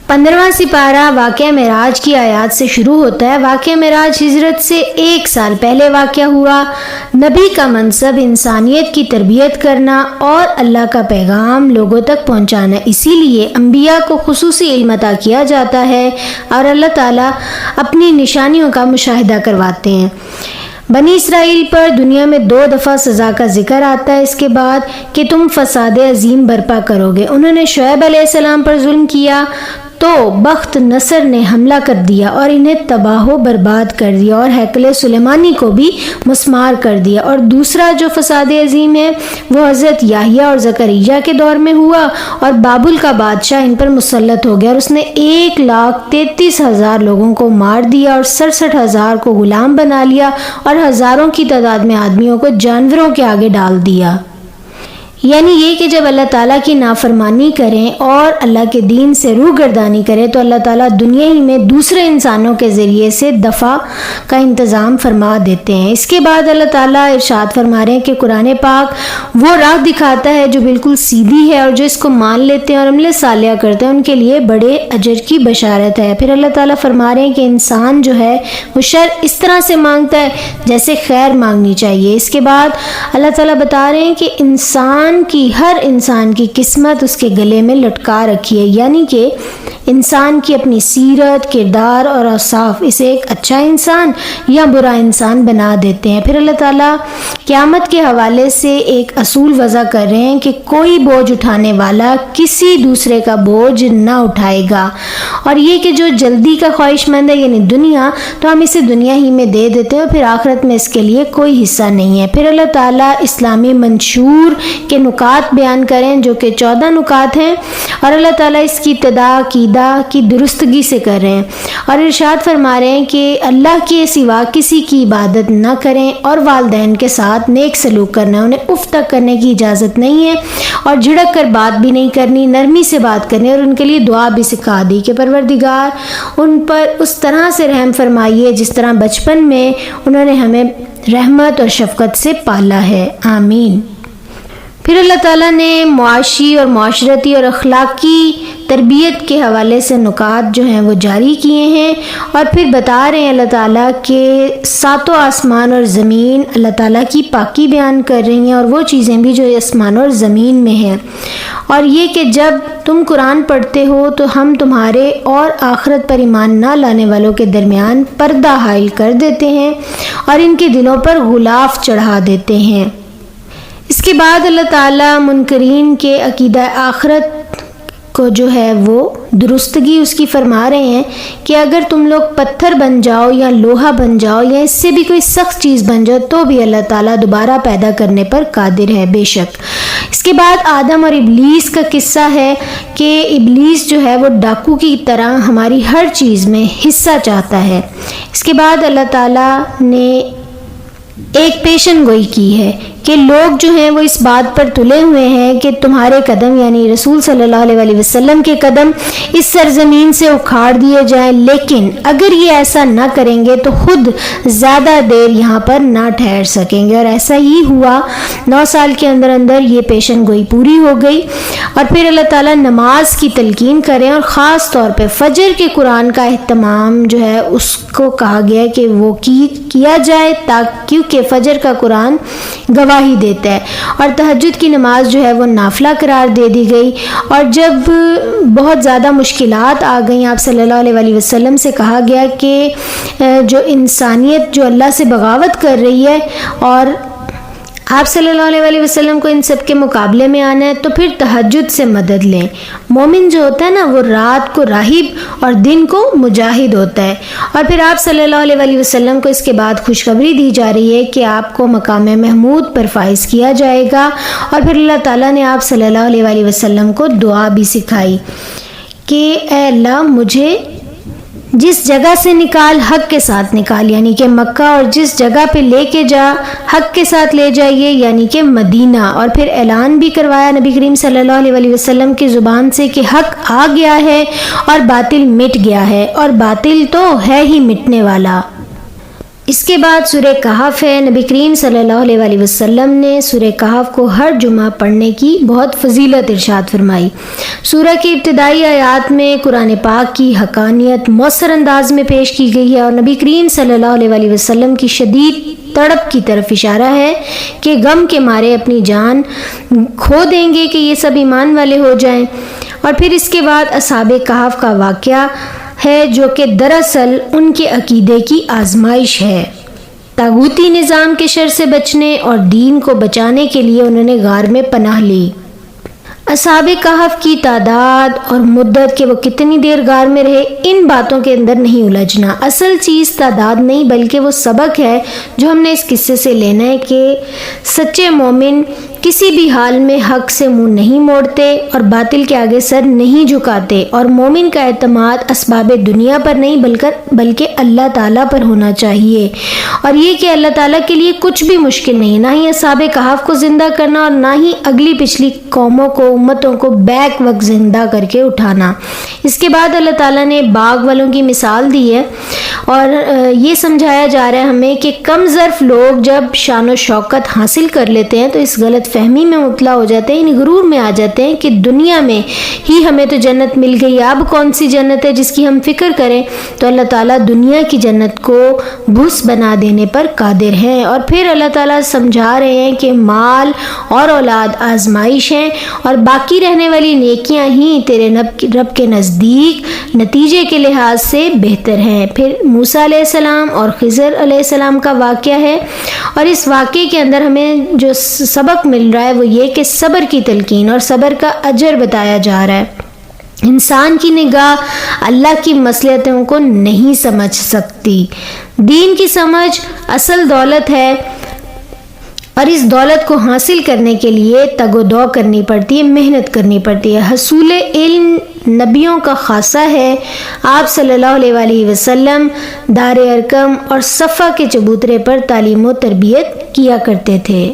15واں سپارہ واقعہ معراج کی آیات سے شروع ہوتا ہے۔ واقعہ معراج ہجرت سے 1 سال پہلے واقع ہوا۔ نبی کا منصب انسانیت کی تربیت کرنا اور اللہ کا پیغام لوگوں تک پہنچانا، اسی لیے انبیاء کو خصوصی علم عطا کیا جاتا ہے اور اللہ تعالیٰ اپنی نشانیوں کا مشاہدہ کرواتے ہیں۔ بنی اسرائیل پر دنیا میں 2 دفعہ سزا کا ذکر آتا ہے اس کے بعد کہ تم فساد عظیم برپا کرو گے۔ انہوں نے شعیب علیہ السلام پر ظلم کیا تو بخت نصر نے حملہ کر دیا اور انہیں تباہ و برباد کر دیا اور ہیکل سلیمانی کو بھی مسمار کر دیا۔ اور دوسرا جو فساد عظیم ہے وہ حضرت یحییٰ اور زکریا کے دور میں ہوا، اور بابل کا بادشاہ ان پر مسلط ہو گیا اور اس نے 1,33,000 لوگوں کو مار دیا اور 67,000 کو غلام بنا لیا اور ہزاروں کی تعداد میں آدمیوں کو جانوروں کے آگے ڈال دیا۔ یعنی یہ کہ جب اللہ تعالیٰ کی نافرمانی کریں اور اللہ کے دین سے روگردانی کریں تو اللہ تعالیٰ دنیا ہی میں دوسرے انسانوں کے ذریعے سے دفع کا انتظام فرما دیتے ہیں۔ اس کے بعد اللہ تعالیٰ ارشاد فرما رہے ہیں کہ قرآن پاک وہ راہ دکھاتا ہے جو بالکل سیدھی ہے، اور جو اس کو مان لیتے ہیں اور عمل صالحہ کرتے ہیں ان کے لیے بڑے اجر کی بشارت ہے۔ پھر اللہ تعالیٰ فرما رہے ہیں کہ انسان جو ہے وہ شر اس طرح سے مانگتا ہے جیسے خیر مانگنی چاہیے۔ اس کے بعد اللہ تعالیٰ بتا رہے ہیں کہ ہر انسان کی قسمت اس کے گلے میں لٹکا رکھی ہے، یعنی کہ انسان کی اپنی سیرت، کردار اور اوصاف اسے ایک اچھا انسان یا برا انسان بنا دیتے ہیں۔ پھر اللہ تعالیٰ قیامت کے حوالے سے ایک اصول وضع کر رہے ہیں کہ کوئی بوجھ اٹھانے والا کسی دوسرے کا بوجھ نہ اٹھائے گا، اور یہ کہ جو جلدی کا خواہش مند ہے یعنی دنیا، تو ہم اسے دنیا ہی میں دے دیتے ہیں اور پھر آخرت میں اس کے لیے کوئی حصہ نہیں ہے۔ پھر اللہ تعالیٰ اسلامی منشور کے نکات بیان کریں جو کہ 14 نکات ہیں، اور اللہ تعالیٰ اس کی ابتدا عقیدہ کی درستگی سے کر رہے ہیں اور ارشاد فرما رہے ہیں کہ اللہ کے سوا کسی کی عبادت نہ کریں اور والدین کے ساتھ نیک سلوک کرنا، انہیں اف تک کرنے کی اجازت نہیں ہے اور جھڑک کر بات بھی نہیں کرنی، نرمی سے بات کرنی، اور ان کے لیے دعا بھی سکھا دی کہ پروردگار ان پر اس طرح سے رحم فرمائیے جس طرح بچپن میں انہوں نے ہمیں رحمت اور شفقت سے پالا ہے، آمین۔ پھر اللہ تعالیٰ نے معاشی اور معاشرتی اور اخلاقی تربیت کے حوالے سے نکات جو ہیں وہ جاری کیے ہیں، اور پھر بتا رہے ہیں اللہ تعالیٰ کہ 7 آسمان اور زمین اللہ تعالیٰ کی پاکی بیان کر رہی ہیں، اور وہ چیزیں بھی جو آسمان اور زمین میں ہیں، اور یہ کہ جب تم قرآن پڑھتے ہو تو ہم تمہارے اور آخرت پر ایمان نہ لانے والوں کے درمیان پردہ حائل کر دیتے ہیں اور ان کے دلوں پر غلاف چڑھا دیتے ہیں۔ اس کے بعد اللہ تعالیٰ منکرین کے عقیدہ آخرت کو جو ہے وہ درستگی اس کی فرما رہے ہیں کہ اگر تم لوگ پتھر بن جاؤ یا لوہا بن جاؤ یا اس سے بھی کوئی سخت چیز بن جاؤ تو بھی اللہ تعالیٰ دوبارہ پیدا کرنے پر قادر ہے بے شک۔ اس کے بعد آدم اور ابلیس کا قصہ ہے کہ ابلیس جو ہے وہ ڈاکو کی طرح ہماری ہر چیز میں حصہ چاہتا ہے۔ اس کے بعد اللہ تعالیٰ نے ایک پیشن گوئی کی ہے کہ لوگ جو ہیں وہ اس بات پر تلے ہوئے ہیں کہ تمہارے قدم یعنی رسول صلی اللہ علیہ وسلم کے قدم اس سرزمین سے اکھاڑ دیے جائیں، لیکن اگر یہ ایسا نہ کریں گے تو خود زیادہ دیر یہاں پر نہ ٹھہر سکیں گے، اور ایسا ہی ہوا۔ 9 سال کے اندر اندر یہ پیشن گوئی پوری ہو گئی، اور پھر اللہ تعالیٰ نماز کی تلقین کریں، اور خاص طور پہ فجر کے قرآن کا اہتمام جو ہے اس کو کہا گیا کہ وہ کیا جائے کیونکہ فجر کا قرآن گواہی دیتا ہے، اور تہجد کی نماز جو ہے وہ نافلہ قرار دے دی گئی۔ اور جب بہت زیادہ مشکلات آ گئیں آپ صلی اللہ علیہ وسلم سے کہا گیا کہ جو انسانیت جو اللہ سے بغاوت کر رہی ہے اور آپ صلی اللہ علیہ وسلم کو ان سب کے مقابلے میں آنا ہے تو پھر تہجد سے مدد لیں۔ مومن جو ہوتا ہے نا وہ رات کو راہب اور دن کو مجاہد ہوتا ہے، اور پھر آپ صلی اللہ علیہ وسلم کو اس کے بعد خوشخبری دی جا رہی ہے کہ آپ کو مقام محمود پر فائز کیا جائے گا، اور پھر اللہ تعالیٰ نے آپ صلی اللہ علیہ وسلم کو دعا بھی سکھائی کہ اے اللہ مجھے جس جگہ سے نکال حق کے ساتھ نکال یعنی کہ مکہ، اور جس جگہ پہ لے کے جا حق کے ساتھ لے جائیے یعنی کہ مدینہ۔ اور پھر اعلان بھی کروایا نبی کریم صلی اللہ علیہ وسلم کی زبان سے کہ حق آ گیا ہے اور باطل مٹ گیا ہے، اور باطل تو ہے ہی مٹنے والا۔ اس کے بعد سورہ کہف ہے۔ نبی کریم صلی اللہ علیہ وسلم نے سورہ کہف کو ہر جمعہ پڑھنے کی بہت فضیلت ارشاد فرمائی۔ سورہ کی ابتدائی آیات میں قرآن پاک کی حقانیت مؤثر انداز میں پیش کی گئی ہے اور نبی کریم صلی اللہ علیہ وسلم کی شدید تڑپ کی طرف اشارہ ہے کہ غم کے مارے اپنی جان کھو دیں گے کہ یہ سب ایمان والے ہو جائیں۔ اور پھر اس کے بعد اصحاب کہف کا واقعہ ہے جو کہ دراصل ان کے عقیدے کی آزمائش ہے۔ طاغوتی نظام کے شر سے بچنے اور دین کو بچانے کے لیے انہوں نے غار میں پناہ لی۔ اصحاب کہف کی تعداد اور مدت کہ وہ کتنی دیر غار میں رہے، ان باتوں کے اندر نہیں الجھنا۔ اصل چیز تعداد نہیں بلکہ وہ سبق ہے جو ہم نے اس قصے سے لینا ہے کہ سچے مومن کسی بھی حال میں حق سے منہ نہیں موڑتے اور باطل کے آگے سر نہیں جھکاتے، اور مومن کا اعتماد اسباب دنیا پر نہیں بلکہ اللہ تعالیٰ پر ہونا چاہیے، اور یہ کہ اللہ تعالیٰ کے لیے کچھ بھی مشکل نہیں، نہ ہی اصحاب کہف کو زندہ کرنا اور نہ ہی اگلی پچھلی قوموں کو، امتوں کو بیک وقت زندہ کر کے اٹھانا۔ اس کے بعد اللہ تعالیٰ نے باغ والوں کی مثال دی ہے اور یہ سمجھایا جا رہا ہے ہمیں کہ کم ظرف لوگ جب شان و شوکت حاصل کر لیتے ہیں تو اس غلط فہمی میں مبتلا ہو جاتے ہیں، یعنی غرور میں آ جاتے ہیں کہ دنیا میں ہی ہمیں تو جنت مل گئی، اب کون سی جنت ہے جس کی ہم فکر کریں۔ تو اللہ تعالیٰ دنیا کی جنت کو بھوس بنا دینے پر قادر ہیں۔ اور پھر اللہ تعالیٰ سمجھا رہے ہیں کہ مال اور اولاد آزمائش ہیں اور باقی رہنے والی نیکیاں ہی تیرے رب کے نزدیک نتیجے کے لحاظ سے بہتر ہیں۔ پھر موسیٰ علیہ السلام اور خضر علیہ السلام کا واقعہ ہے، اور اس واقعے کے اندر ہمیں جو سبق مل رہا ہے وہ یہ کہ صبر کی تلقین اور صبر کا اجر بتایا جا رہا ہے۔ انسان کی نگاہ اللہ کی مصلحتوں کو نہیں سمجھ سکتی۔ دین کی سمجھ اصل دولت ہے، اور اس دولت کو حاصل کرنے کے لیے تگ و دو کرنی پڑتی ہے، محنت کرنی پڑتی ہے۔ حصول علم نبیوں کا خاصہ ہے۔ آپ صلی اللہ علیہ وسلم دار ارقم اور صفا کے چبوترے پر تعلیم و تربیت کیا کرتے تھے۔